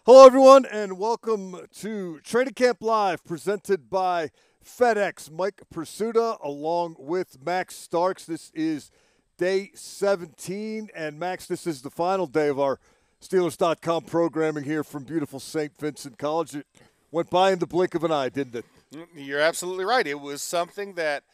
Hello, everyone, and welcome to Training Camp Live, presented by FedEx. Mike Prisuta, along with Max Starks. This is day 17, and Max, this is the final day of our Steelers.com programming here from beautiful Saint Vincent College. It went by in the blink of an eye, didn't it? You're absolutely right. It was something that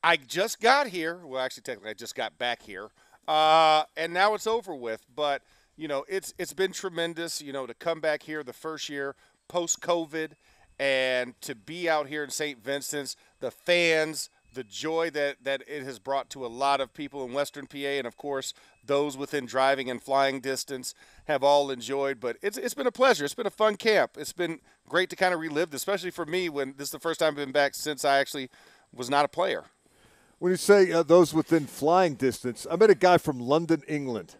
I just got here. Well, actually, technically, I just got back here, and now it's over with. But it's been tremendous. To come back here the first year post COVID, and to be out here in St. Vincent's, the fans, the joy that it has brought to a lot of people in Western PA, and of course those within driving and flying distance have all enjoyed. But it's been a pleasure. It's been a fun camp. It's been great to kind of relive this, especially for me when this is the first time I've been back since I actually was not a player. When you say those within flying distance, I met a guy from London, England,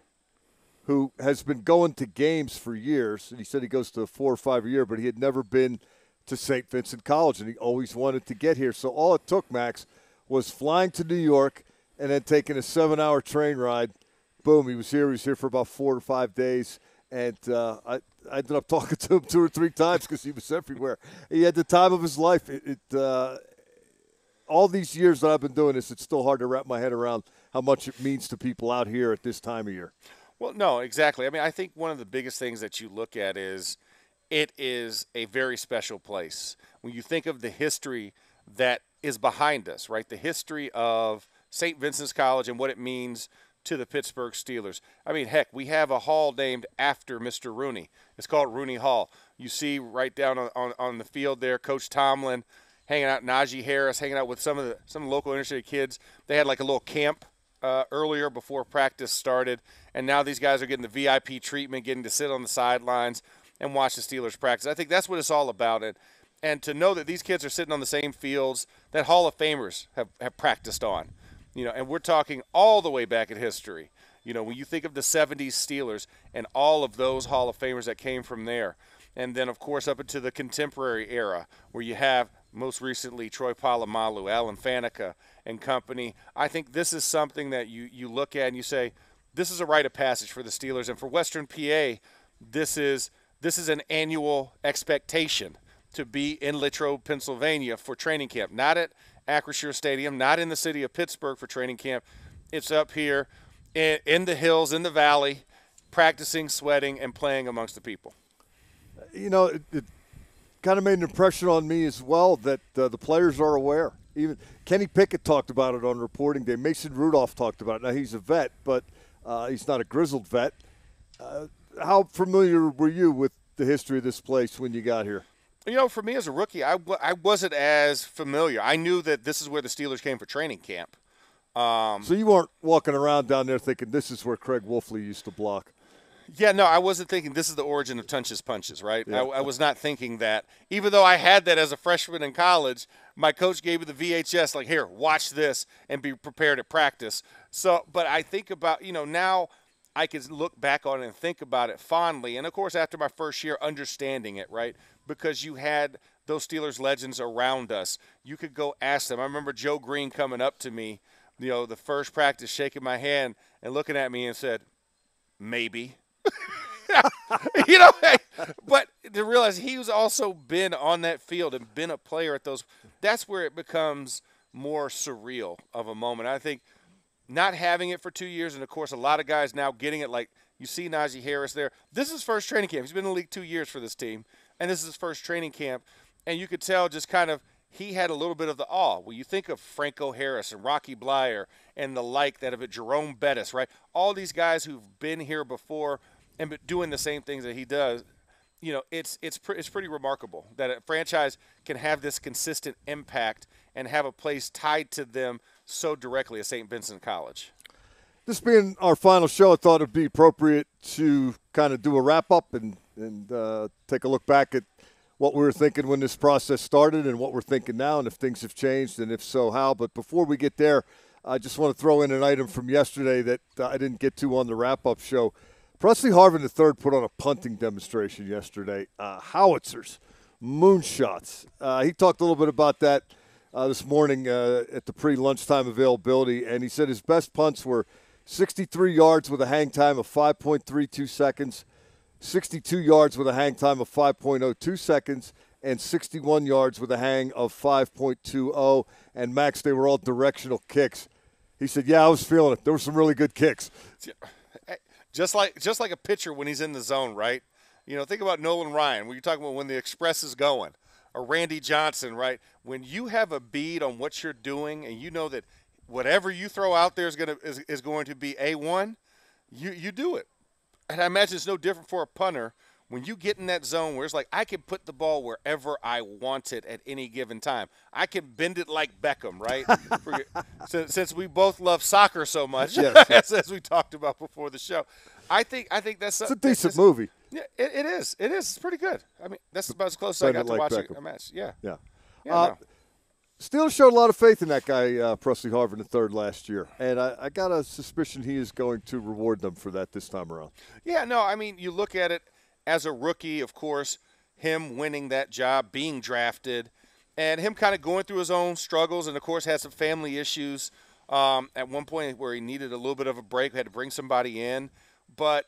who has been going to games for years, and he said he goes to 4 or 5 a year, but he had never been to Saint Vincent College, and he always wanted to get here. So all it took, Max, was flying to New York and then taking a 7-hour train ride. Boom, he was here. He was here for about 4 to 5 days, and I ended up talking to him 2 or 3 times because he was everywhere. He had the time of his life. All these years that I've been doing this, it's still hard to wrap my head around how much it means to people out here at this time of year. Well, no, exactly. I mean, I think one of the biggest things that you look at is it is a very special place. When you think of the history that is behind us, right, the history of St. Vincent's College and what it means to the Pittsburgh Steelers. I mean, heck, we have a hall named after Mr. Rooney. It's called Rooney Hall. You see right down on the field there, Coach Tomlin hanging out, Najee Harris hanging out with some local inner city kids. They had like a little camp earlier before practice started, and now these guys are getting the VIP treatment, getting to sit on the sidelines and watch the Steelers practice. I think that's what it's all about. And to know that these kids are sitting on the same fields that Hall of Famers have practiced on, and we're talking all the way back in history. When you think of the 70s Steelers and all of those Hall of Famers that came from there, and then, of course, up into the contemporary era where you have most recently Troy Polamalu, Alan Faneca, and company. I think this is something that you look at and you say, this is a rite of passage for the Steelers. And for Western PA, this is an annual expectation to be in Latrobe, Pennsylvania for training camp. Not at Acrisure Stadium, not in the city of Pittsburgh for training camp. It's up here in the hills, in the valley, practicing, sweating, and playing amongst the people. It kind of made an impression on me as well that the players are aware. Even Kenny Pickett talked about it on reporting day. Mason Rudolph talked about it. Now, he's a vet, but he's not a grizzled vet. How familiar were you with the history of this place when you got here? For me as a rookie, I wasn't as familiar. I knew that this is where the Steelers came for training camp. So you weren't walking around down there thinking this is where Craig Wolfley used to block? Yeah, no, I wasn't thinking this is the origin of Tunch's Punches, right? Yeah. I was not thinking that. Even though I had that as a freshman in college, my coach gave me the VHS, like, here, watch this and be prepared at practice. So, but I think about, now I can look back on it and think about it fondly. And, of course, after my first year, understanding it, right? Because you had those Steelers legends around us. You could go ask them. I remember Joe Green coming up to me, the first practice, shaking my hand and looking at me and said, maybe. But to realize he's also been on that field and been a player at those, that's where it becomes more surreal of a moment. I think not having it for 2 years, and of course a lot of guys now getting it, like you see Najee Harris there. This is his first training camp. He's been in the league 2 years for this team, and this is his first training camp. And you could tell just kind of he had a little bit of the awe. When you think of Franco Harris and Rocky Blyer and the like that of it, Jerome Bettis, right? All these guys who've been here before and doing the same things that he does, it's pretty remarkable that a franchise can have this consistent impact and have a place tied to them so directly as Saint Vincent College. This being our final show, I thought it would be appropriate to kind of do a wrap-up and take a look back at what we were thinking when this process started and what we're thinking now, and if things have changed, and if so, how. But before we get there, I just want to throw in an item from yesterday that I didn't get to on the wrap-up show. Presley Harvin III put on a punting demonstration yesterday. Howitzers, moonshots. He talked a little bit about that this morning at the pre-lunchtime availability, and he said his best punts were 63 yards with a hang time of 5.32 seconds, 62 yards with a hang time of 5.02 seconds, and 61 yards with a hang of 5.20. And, Max, they were all directional kicks. He said, yeah, I was feeling it. There were some really good kicks. Just like a pitcher when he's in the zone, right? You know, think about Nolan Ryan when you're talking about when the express is going, or Randy Johnson, right? When you have a bead on what you're doing and you know that whatever you throw out there is going to be A1, you do it. And I imagine it's no different for a punter. When you get in that zone where it's like, I can put the ball wherever I want it at any given time. I can bend it like Beckham, right? Since we both love soccer so much, yes. as we talked about before the show. I think that's it's a decent movie. Yeah, it is. It is. It's pretty good. I mean, that's about as close as I got to watching a match. Yeah. Yeah. No. Steelers showed a lot of faith in that guy, Presley Harvin III, last year. And I got a suspicion he is going to reward them for that this time around. Yeah, no, I mean, you look at it as a rookie, of course, him winning that job, being drafted, and him kind of going through his own struggles and, of course, had some family issues at one point where he needed a little bit of a break, had to bring somebody in. But,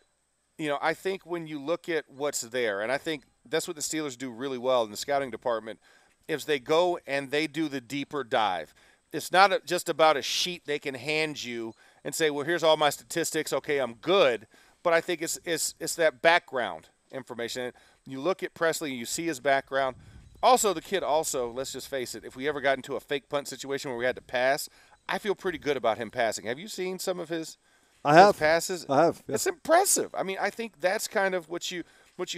you know, I think when you look at what's there, and I think that's what the Steelers do really well in the scouting department, is they go and they do the deeper dive. It's not just about a sheet they can hand you and say, well, here's all my statistics. Okay, I'm good. But I think it's that background information. You look at Presley and you see his background. Also, the kid let's just face it, if we ever got into a fake punt situation where we had to pass, I feel pretty good about him passing. Have you seen some of his passes? I have. Yeah. It's impressive. I mean, I think that's kind of what you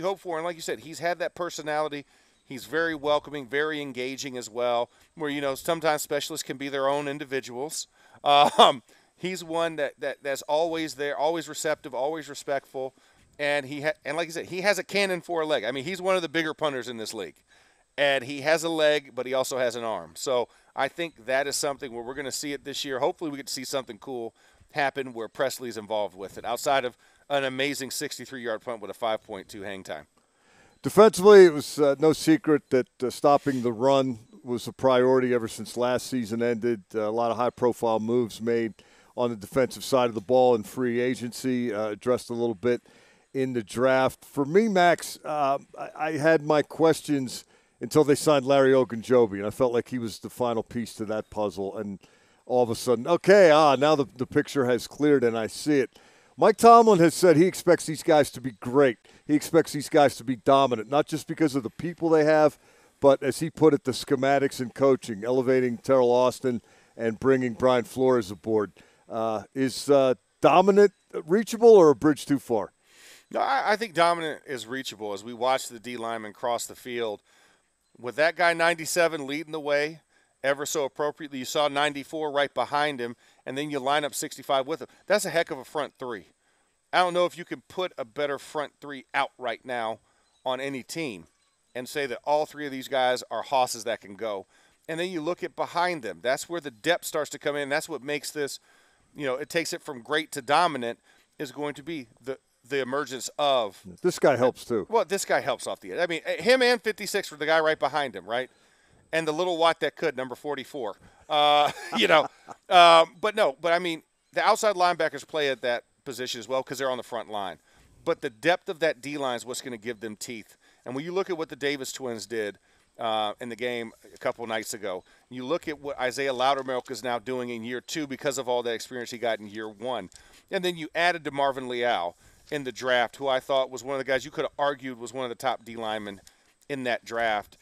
hope for. And like you said, he's had that personality. He's very welcoming, very engaging as well, where, you know, sometimes specialists can be their own individuals. He's one that's always there, always receptive, always respectful. And and like I said, he has a cannon for a leg. I mean, he's one of the bigger punters in this league. And he has a leg, but he also has an arm. So I think that is something where we're going to see it this year. Hopefully we get to see something cool happen where Presley's involved with it, outside of an amazing 63-yard punt with a 5.2 hang time. Defensively, it was no secret that stopping the run was a priority ever since last season ended. A lot of high-profile moves made on the defensive side of the ball in free agency, addressed a little bit in the draft. For me, Max, I had my questions until they signed Larry Ogunjobi, and I felt like he was the final piece to that puzzle. And all of a sudden, now the picture has cleared and I see it. Mike Tomlin has said he expects these guys to be great. He expects these guys to be dominant, not just because of the people they have, but, as he put it, the schematics and coaching, elevating Terrell Austin and bringing Brian Flores aboard. Is dominant reachable or a bridge too far? No, I think dominant is reachable. As we watch the D lineman cross the field, with that guy 97 leading the way ever so appropriately, you saw 94 right behind him, and then you line up 65 with him. That's a heck of a front three. I don't know if you can put a better front three out right now on any team and say that all three of these guys are hosses that can go. And then you look at behind them. That's where the depth starts to come in. That's what makes this, you know, it takes it from great to dominant, is going to be the emergence of. This guy helps too. Well, this guy helps off the edge. I mean, him and 56 were the guy right behind him, right? And the little Watt that could, number 44. But I mean, the outside linebackers play at that position as well because they're on the front line. But the depth of that D-line is what's going to give them teeth. And when you look at what the Davis twins did in the game a couple nights ago, you look at what Isaiah Loudermilk is now doing in year 2 because of all that experience he got in year 1. And then you added to Marvin Leal in the draft, who I thought was one of the guys you could have argued was one of the top D linemen in that draft.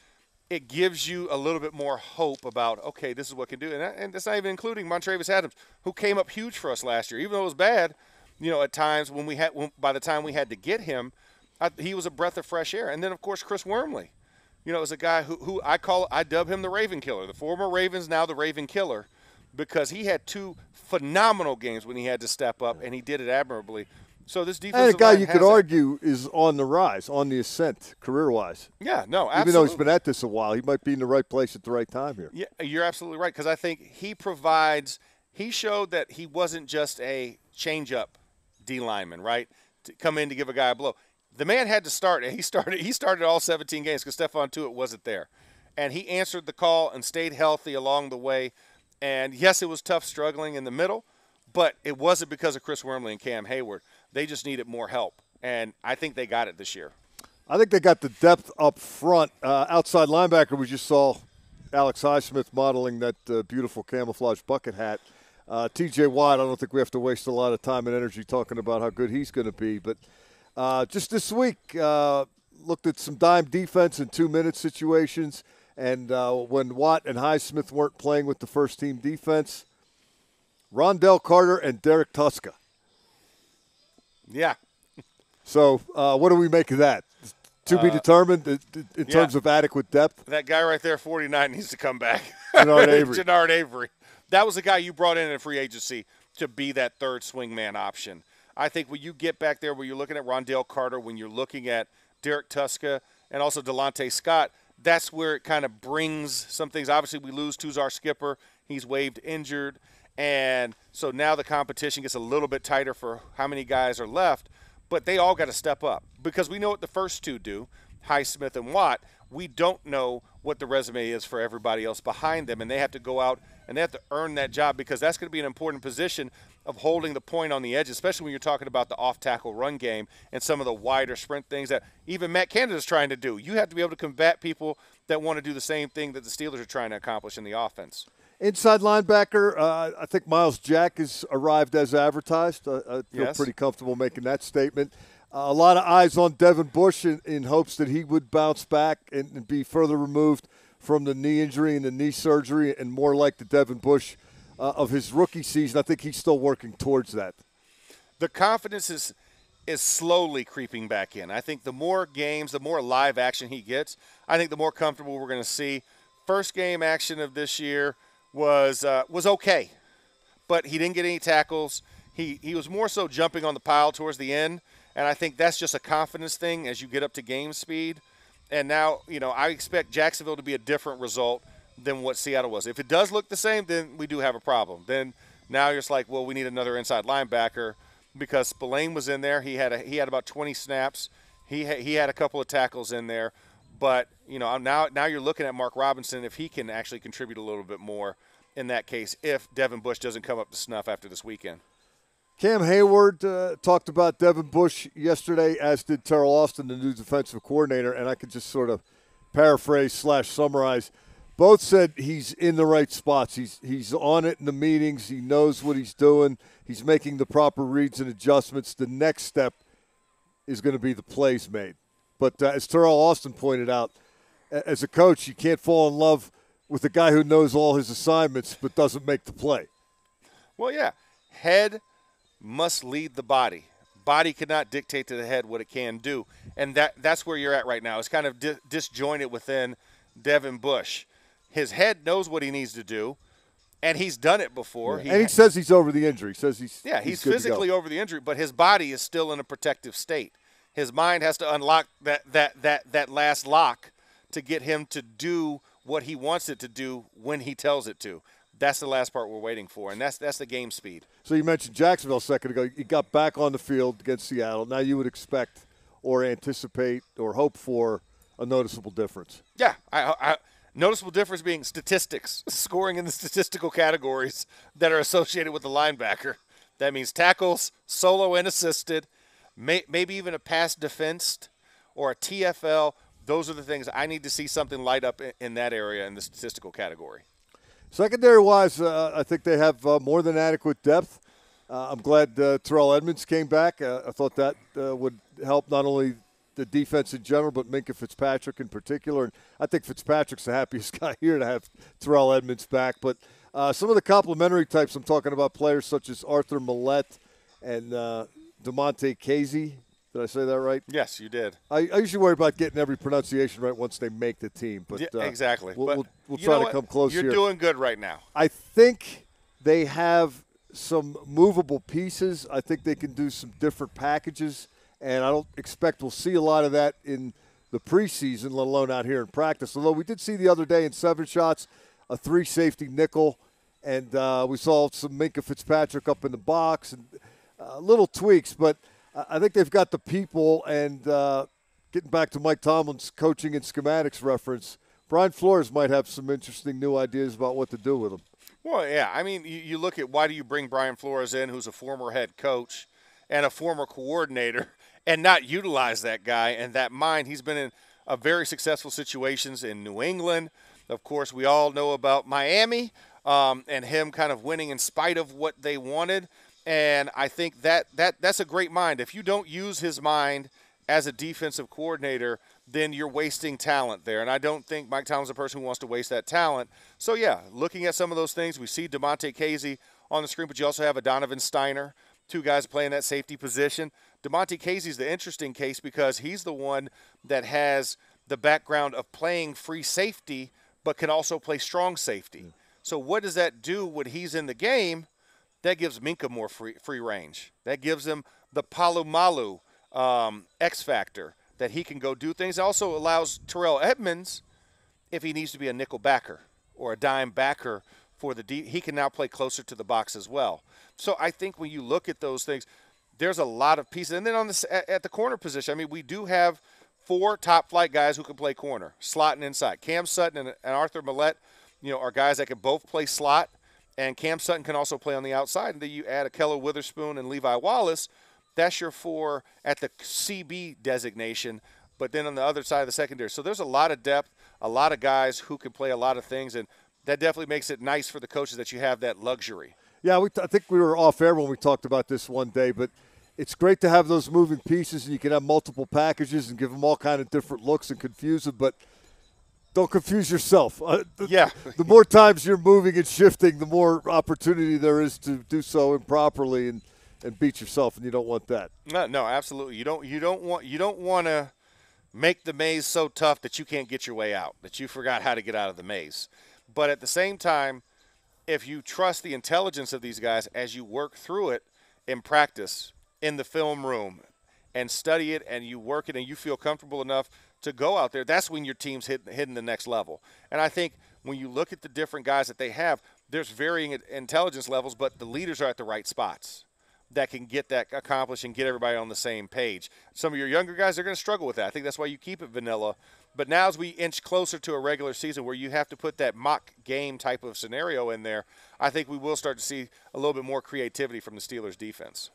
It gives you a little bit more hope about, okay, this is what can do. And that's not even including Montravius Adams, who came up huge for us last year. Even though it was bad, you know, at times by the time we had to get him, he was a breath of fresh air. And then, of course, Chris Wormley, you know, is a guy who I dub him the Raven Killer. The former Ravens, now the Raven Killer, because he had 2 phenomenal games when he had to step up, and he did it admirably. So this defensive and a guy line you could argue is on the rise, on the ascent, career-wise. Yeah, no, absolutely. Even though he's been at this a while, he might be in the right place at the right time here. Yeah, you're absolutely right, because I think he showed that he wasn't just a change-up D lineman, right, to come in to give a guy a blow. The man had to start, and he started all 17 games because Stephon Tuitt wasn't there. And he answered the call and stayed healthy along the way. And, yes, it was tough struggling in the middle, but it wasn't because of Chris Wormley and Cam Hayward. They just needed more help And I think they got it this year. I think they got the depth up front. Outside linebacker, we just saw Alex Highsmith modeling that beautiful camouflage bucket hat. T.J. Watt, I don't think we have to waste a lot of time and energy talking about how good he's going to be. But just this week, looked at some dime defense in 2-minute situations. And when Watt and Highsmith weren't playing with the first-team defense, Rondell Carter and Derek Tuska. Yeah. So what do we make of that? To be determined in terms of adequate depth? That guy right there, 49, needs to come back. Jannard Avery. Jannard Avery. That was the guy you brought in free agency to be that third swingman option. I think when you get back there, when you're looking at Rondell Carter, when you're looking at Derek Tuska, and also Delonte Scott, that's where it kind of brings some things. Obviously, we lose Tuzar Skipper. He's waived injured. And so now the competition gets a little bit tighter for how many guys are left. But they all got to step up because we know what the first two do, Highsmith and Watt. We don't know what the resume is for everybody else behind them, and they have to go out and they have to earn that job because that's going to be an important position of holding the point on the edge, especially when you're talking about the off-tackle run game and some of the wider sprint things that even Matt Canada is trying to do. You have to be able to combat people that want to do the same thing that the Steelers are trying to accomplish in the offense. Inside linebacker, I think Miles Jack has arrived as advertised. I feel pretty comfortable making that statement. A lot of eyes on Devin Bush in hopes that he would bounce back and be further removed from the knee injury and the knee surgery and more like the Devin Bush of his rookie season. I think he's still working towards that. The confidence is slowly creeping back in. I think the more games, the more live action he gets, I think the more comfortable we're going to see. First game action of this year was okay, but he didn't get any tackles. He was more so jumping on the pile towards the end, and I think that's just a confidence thing as you get up to game speed. And now, I expect Jacksonville to be a different result than what Seattle was. If it does look the same, then we do have a problem. Then now you're just like, well, we need another inside linebacker because Spillane was in there. He had about 20 snaps. He had a couple of tackles in there. But, now you're looking at Mark Robinson if he can actually contribute a little bit more in that case if Devin Bush doesn't come up to snuff after this weekend. Cam Hayward talked about Devin Bush yesterday, as did Terrell Austin, the new defensive coordinator, and I could just sort of paraphrase / summarize. Both said he's in the right spots. He's on it in the meetings. He knows what he's doing. He's making the proper reads and adjustments. The next step is going to be the plays made. But as Terrell Austin pointed out, as a coach, you can't fall in love with a guy who knows all his assignments but doesn't make the play. Well, yeah. Head must lead the body. Body cannot dictate to the head what it can do. And that's where you're at right now. It's kind of disjointed within Devin Bush. His head knows what he needs to do, and he's done it before. Yeah. And he says he's over the injury. He says he's physically over the injury, but his body is still in a protective state. His mind has to unlock that last lock to get him to do what he wants it to do when he tells it to. That's the last part we're waiting for, and that's the game speed. So you mentioned Jacksonville a second ago. He got back on the field against Seattle. Now you would expect or anticipate or hope for a noticeable difference. Yeah, I noticeable difference being statistics, scoring in the statistical categories that are associated with the linebacker. That means tackles, solo and assisted, maybe even a pass defensed or a TFL. Those are the things I need to see something light up in that area in the statistical category. Secondary-wise, I think they have more than adequate depth. I'm glad Terrell Edmonds came back. I thought that would help not only the defense in general, but Minkah Fitzpatrick in particular. And I think Fitzpatrick's the happiest guy here to have Terrell Edmonds back. But some of the complementary types, I'm talking about players such as Arthur Millette and DeMonte Casey. Did I say that right? Yes, you did. I usually worry about getting every pronunciation right once they make the team. But yeah, exactly. We'll try to come close here. You're doing good right now. I think they have some movable pieces. I think they can do some different packages, and I don't expect we'll see a lot of that in the preseason, let alone out here in practice. Although we did see the other day in 7 shots a 3-safety nickel, and we saw some Minkah Fitzpatrick up in the box and little tweaks, but I think they've got the people. And getting back to Mike Tomlin's coaching and schematics reference, Brian Flores might have some interesting new ideas about what to do with them. Well, yeah. I mean, you look at why do you bring Brian Flores in, who's a former head coach and a former coordinator, and not utilize that guy and that mind. He's been in a very successful situations in New England. Of course, we all know about Miami and him kind of winning in spite of what they wanted. And I think that's a great mind. If you don't use his mind as a defensive coordinator, then you're wasting talent there. And I don't think Mike Tomlin's a person who wants to waste that talent. So, yeah, looking at some of those things, we see DeMonte Casey on the screen, but you also have a Donovan Steiner, two guys playing that safety position. DeMonte Casey's the interesting case because he's the one that has the background of playing free safety but can also play strong safety. So what does that do when he's in the game? That gives Minkah more free range. That gives him the Palomalu X factor that he can go do things. It also allows Terrell Edmonds, if he needs to be a nickel backer or a dime backer for the D, he can now play closer to the box as well. So I think when you look at those things, there's a lot of pieces. And then on this, at the corner position, I mean, we do have 4 top-flight guys who can play corner, slot and inside. Cam Sutton and Arthur Millette, are guys that can both play slot, and Cam Sutton can also play on the outside. And then you add Akello Witherspoon and Levi Wallace. That's your 4 at the CB designation, but then on the other side of the secondary. So there's a lot of depth, a lot of guys who can play a lot of things, and that definitely makes it nice for the coaches that you have that luxury. Yeah, I think we were off air when we talked about this one day, but it's great to have those moving pieces, and you can have multiple packages and give them all kind of different looks and confuse them, but don't confuse yourself. The more times you're moving and shifting, the more opportunity there is to do so improperly and beat yourself, and you don't want that. No, absolutely. You don't want to make the maze so tough that you can't get your way out, that you forgot how to get out of the maze. But at the same time, if you trust the intelligence of these guys as you work through it in practice, in the film room, and study it, and you work it, and you feel comfortable enough to go out there, that's when your team's hitting the next level. And I think when you look at the different guys that they have, there's varying intelligence levels, but the leaders are at the right spots that can get that accomplished and get everybody on the same page. Some of your younger guys are going to struggle with that. I think that's why you keep it vanilla. But now as we inch closer to a regular season where you have to put that mock game type of scenario in there, I think we will start to see a little bit more creativity from the Steelers defense.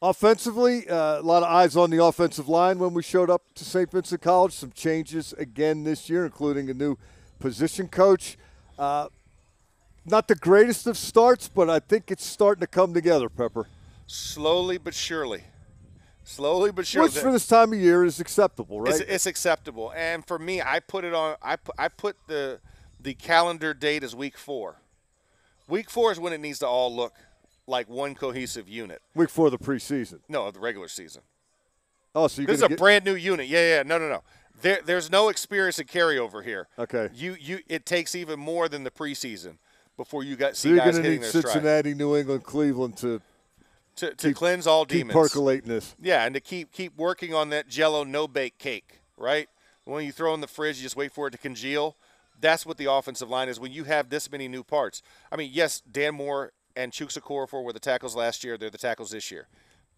Offensively, a lot of eyes on the offensive line when we showed up to Saint Vincent College. Some changes again this year, including a new position coach. Not the greatest of starts, but I think it's starting to come together, Pepper. Slowly but surely. Which for this time of year is acceptable, right? It's acceptable. And for me, I put it on. I put the calendar date as week 4. Week 4 is when it needs to all look like one cohesive unit. Week 4 of the preseason. No, the regular season. Oh, so this is a brand new unit. Yeah. No. There's no experience and carryover here. Okay. It takes even more than the preseason before you see so guys hitting their stride. You're going to need Cincinnati, New England, Cleveland to cleanse all demons. Keep percolating this. Yeah, and to keep working on that Jell-O no-bake cake, right? When you throw in the fridge, you just wait for it to congeal. That's what the offensive line is when you have this many new parts. I mean, yes, Dan Moore and Chuks Okorafor were the tackles last year. They're the tackles this year.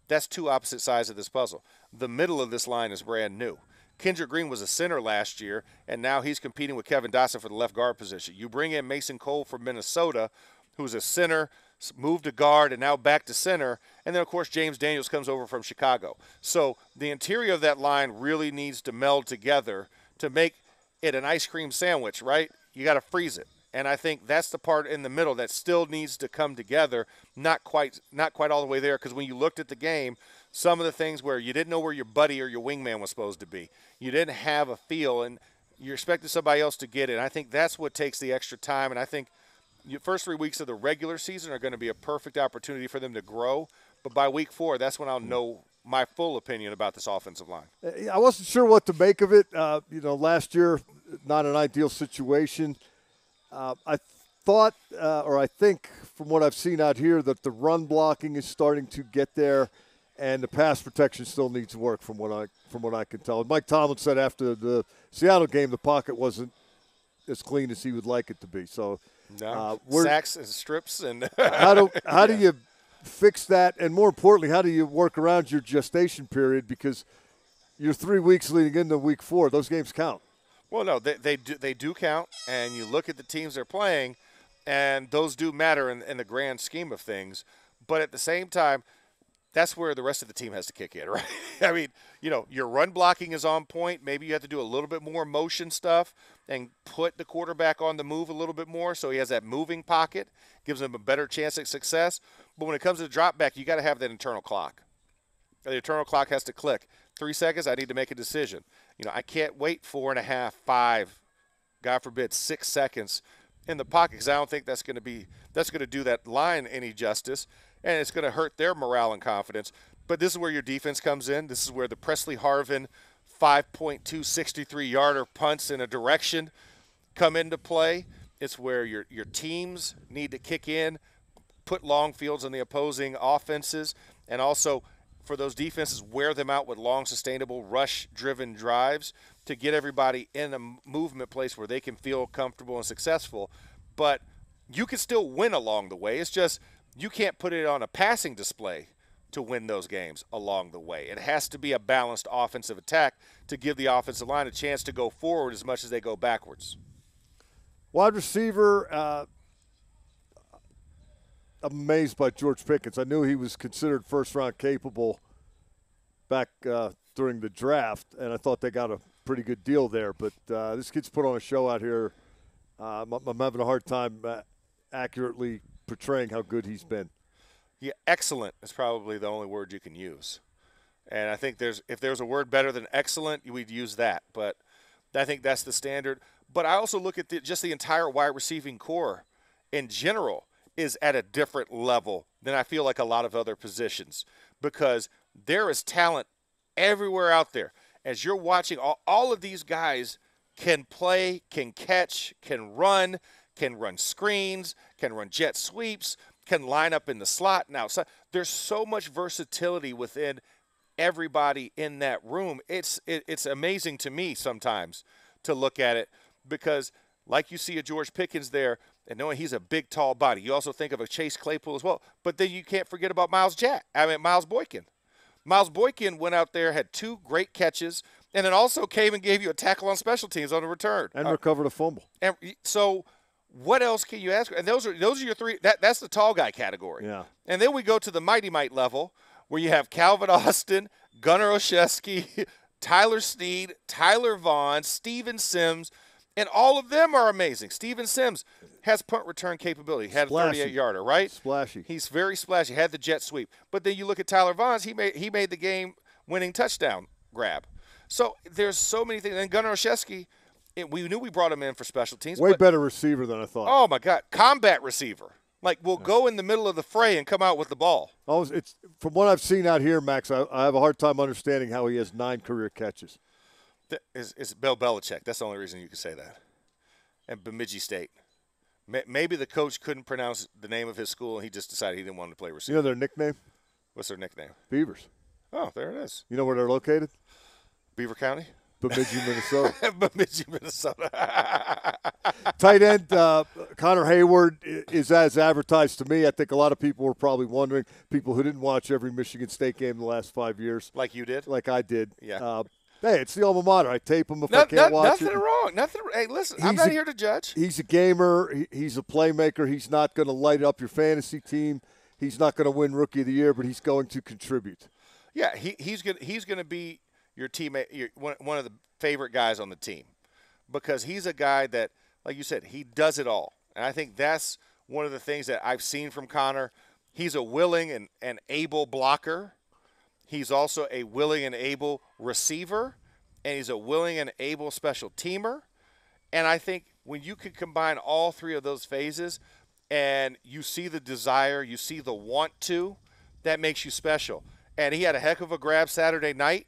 That's 2 opposite sides of this puzzle. The middle of this line is brand new. Kendrick Green was a center last year, and now he's competing with Kevin Dotson for the left guard position. You bring in Mason Cole from Minnesota, who's a center, moved to guard, and now back to center. And then, of course, James Daniels comes over from Chicago. So the interior of that line really needs to meld together to make it an ice cream sandwich, right? You got to freeze it. And I think that's the part in the middle that still needs to come together, not quite all the way there, because when you looked at the game, some of the things where you didn't know where your buddy or your wingman was supposed to be. You didn't have a feel, and you expected somebody else to get it. And I think that's what takes the extra time, and I think the first 3 weeks of the regular season are going to be a perfect opportunity for them to grow. But by week 4, that's when I'll know my full opinion about this offensive line. I wasn't sure what to make of it. Last year, not an ideal situation. I thought, or I think from what I've seen out here, that the run blocking is starting to get there, and the pass protection still needs work from what I can tell. And Mike Tomlin said after the Seattle game, the pocket wasn't as clean as he would like it to be. So sacks and strips and how do you fix that? And more importantly, how do you work around your gestation period? Because you're 3 weeks leading into week 4. Those games count. Well, no, they do count, and you look at the teams they're playing, and those do matter in the grand scheme of things. But at the same time, that's where the rest of the team has to kick in, right? I mean, your run blocking is on point. Maybe you have to do a little bit more motion stuff and put the quarterback on the move a little bit more so he has that moving pocket, gives him a better chance at success. But when it comes to the drop back, you got to have that internal clock. The internal clock has to click. 3 seconds, I need to make a decision. I can't wait 4.5, 5, God forbid, 6 seconds in the pocket because I don't think that's going to do that line any justice, and it's going to hurt their morale and confidence. But this is where your defense comes in. This is where the Presley Harvin 5.2 63-yarder punts in a direction come into play. It's where your teams need to kick in, put long fields on the opposing offenses, and also for those defenses, wear them out with long, sustainable, rush-driven drives to get everybody in a movement place where they can feel comfortable and successful. But you can still win along the way. It's just you can't put it on a passing display to win those games along the way. It has to be a balanced offensive attack to give the offensive line a chance to go forward as much as they go backwards. Wide receiver, I'm amazed by George Pickens. I knew he was considered first-round capable back during the draft, and I thought they got a pretty good deal there. But this kid's put on a show out here. I'm having a hard time accurately portraying how good he's been. Yeah, excellent is probably the only word you can use. And I think if there's a word better than excellent, we'd use that. But I think that's the standard. But I also look at just the entire wide receiving core in general is at a different level than I feel like a lot of other positions because there is talent everywhere out there. As you're watching, all of these guys can play, can catch, can run screens, can run jet sweeps, can line up in the slot and outside. There's so much versatility within everybody in that room. It's amazing to me sometimes to look at it because like you see a George Pickens there, and knowing he's a big, tall body. You also think of a Chase Claypool as well. But then you can't forget about Miles Boykin. Miles Boykin went out there, had 2 great catches, and then also came and gave you a tackle on special teams on the return. And recovered a fumble. And so what else can you ask? And those are your 3 – that's the tall guy category. Yeah. And then we go to the mighty might level where you have Calvin Austin, Gunnar Olszewski, Tyler Snead, Tyler Vaughn, Steven Sims, and all of them are amazing. Steven Sims has punt return capability. Had Splashy. A 38-yarder, right? Splashy. He's very splashy. Had the jet sweep. But then you look at Tyler Vaughn's. He made the game-winning touchdown grab. So there's so many things. And Gunnar Olszewski, we knew we brought him in for special teams. Way better receiver than I thought. Oh, my God. Combat receiver. Like, will go in the middle of the fray and come out with the ball. It's from what I've seen out here, Max, I have a hard time understanding how he has 9 career catches. It's Bill Belichick. That's the only reason you can say that. And Bemidji State. Maybe the coach couldn't pronounce the name of his school, and he just decided he didn't want to play receiver. You know their nickname? What's their nickname? Beavers. Oh, there it is. You know where they're located? Beaver County? Bemidji, Minnesota. Bemidji, Minnesota. Tight end Connor Hayward is as advertised to me. I think a lot of people were probably wondering, people who didn't watch every Michigan State game in the last 5 years. Like you did? Like I did. Yeah. Hey, it's the alma mater. I tape him if I can't watch nothing it. Wrong. Nothing. Hey, listen, I'm not here to judge. He's a gamer. He's a playmaker. He's not going to light up your fantasy team. He's not going to win Rookie of the Year, but he's going to contribute. Yeah, he's going to be your teammate, one of the favorite guys on the team, because he's a guy that, like you said, he does it all. And I think that's one of the things that I've seen from Connor. He's a willing and able blocker. He's also a willing and able receiver, and he's a willing and able special teamer. And I think when you can combine all 3 of those phases and you see the desire, you see the want to, that makes you special. And he had a heck of a grab Saturday night,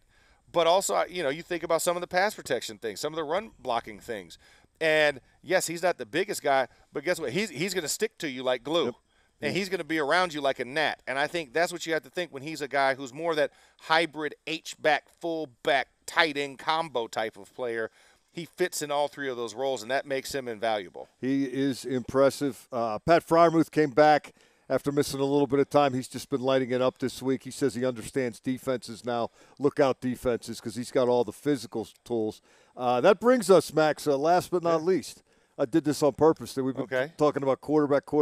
but also, you think about some of the pass protection things, some of the run blocking things. And, yes, he's not the biggest guy, but guess what? He's going to stick to you like glue. Yep. And he's going to be around you like a gnat. And I think that's what you have to think when he's a guy who's more that hybrid H-back, full-back, tight end combo type of player. He fits in all 3 of those roles, and that makes him invaluable. He is impressive. Pat Fryermuth came back after missing a little bit of time. He's just been lighting it up this week. He says he understands defenses now, lookout defenses, because he's got all the physical tools. That brings us, Max, last but not least. I did this on purpose. We've been talking about quarterback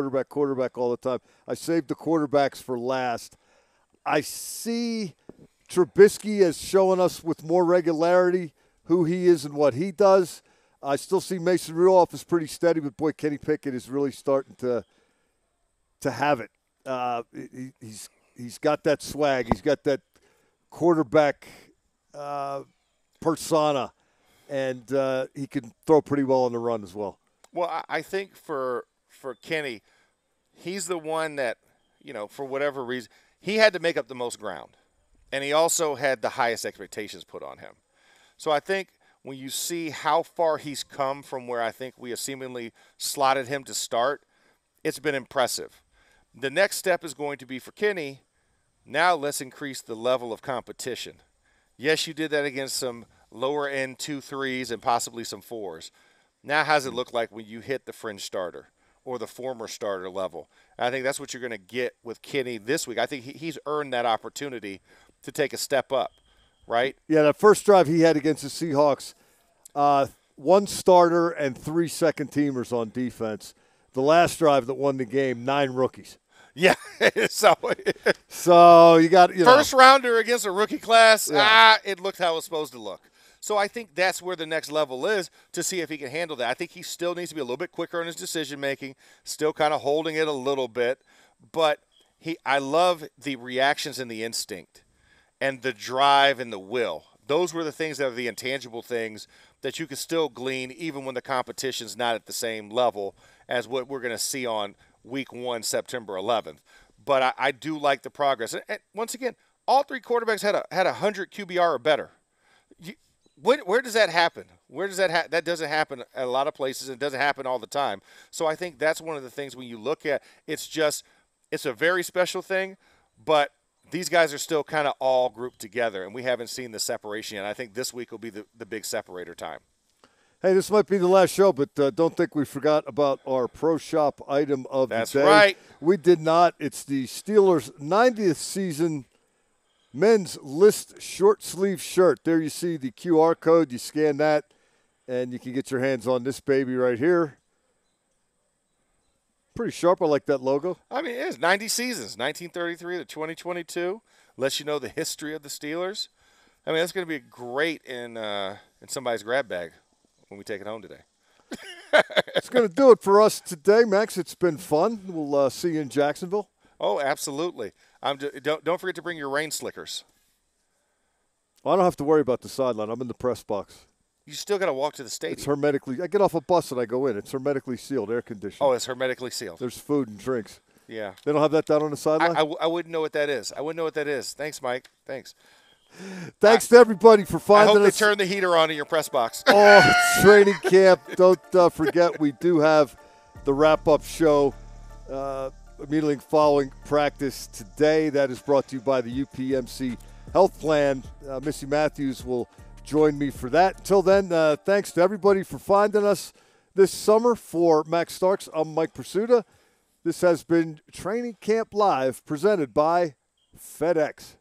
all the time. I saved the quarterbacks for last. I see Trubisky as showing us with more regularity who he is and what he does. I still see Mason Rudolph is pretty steady, but boy, Kenny Pickett is really starting to have it. He's got that swag. He's got that quarterback persona, and he can throw pretty well on the run as well. Well, I think for Kenny, he's the one that, for whatever reason, he had to make up the most ground. And he also had the highest expectations put on him. So I think when you see how far he's come from where I think we have seemingly slotted him to start, it's been impressive. The next step is going to be for Kenny, now let's increase the level of competition. Yes, you did that against some lower-end 2-3s and possibly some 4s. Now how does it look like when you hit the fringe starter or the former starter level? And I think that's what you're going to get with Kenny this week. I think he's earned that opportunity to take a step up, right? Yeah, that first drive he had against the Seahawks, 1 starter and 3 second-teamers on defense. The last drive that won the game, 9 rookies. Yeah, so you got first rounder against a rookie class. Yeah. It looked how it was supposed to look. So I think that's where the next level is to see if he can handle that. I think he still needs to be a little bit quicker in his decision making, still kind of holding it a little bit, but I love the reactions and the instinct and the drive and the will. Those were the things that are the intangible things that you can still glean even when the competition's not at the same level as what we're going to see on Week 1, September 11th. But I do like the progress. And once again, all 3 quarterbacks had 100 QBR or better. Where does that happen? Where does that that doesn't happen at a lot of places. It doesn't happen all the time. So I think that's one of the things when you look at it's a very special thing, but these guys are still kind of all grouped together, and we haven't seen the separation yet. I think this week will be the big separator time. Hey, this might be the last show, but don't think we forgot about our Pro Shop item of the day. That's right. We did not. It's the Steelers' 90th season men's list short sleeve shirt. There you see the QR code. You scan that, and you can get your hands on this baby right here. Pretty sharp. I like that logo. I mean, it is 90 seasons, 1933 to 2022. Lets you know the history of the Steelers. I mean, that's going to be great in somebody's grab bag when we take it home today. It's going to do it for us today, Max. It's been fun. We'll see you in Jacksonville. Oh, absolutely. Don't forget to bring your rain slickers. Well, I don't have to worry about the sideline. I'm in the press box. You still got to walk to the stadium. It's hermetically. I get off a bus and I go in. It's hermetically sealed, air conditioned. Oh, it's hermetically sealed. There's food and drinks. Yeah. They don't have that down on the sideline? I wouldn't know what that is. I wouldn't know what that is. Thanks, Mike. Thanks. Thanks to everybody for finding us. I hope they turn the heater on in your press box. Oh, training camp. Don't forget we do have the wrap-up show immediately following practice today. That is brought to you by the UPMC Health Plan. Missy Matthews will join me for that. Until then, thanks to everybody for finding us this summer. For Max Starks, I'm Mike Prisuta. This has been Training Camp Live presented by FedEx.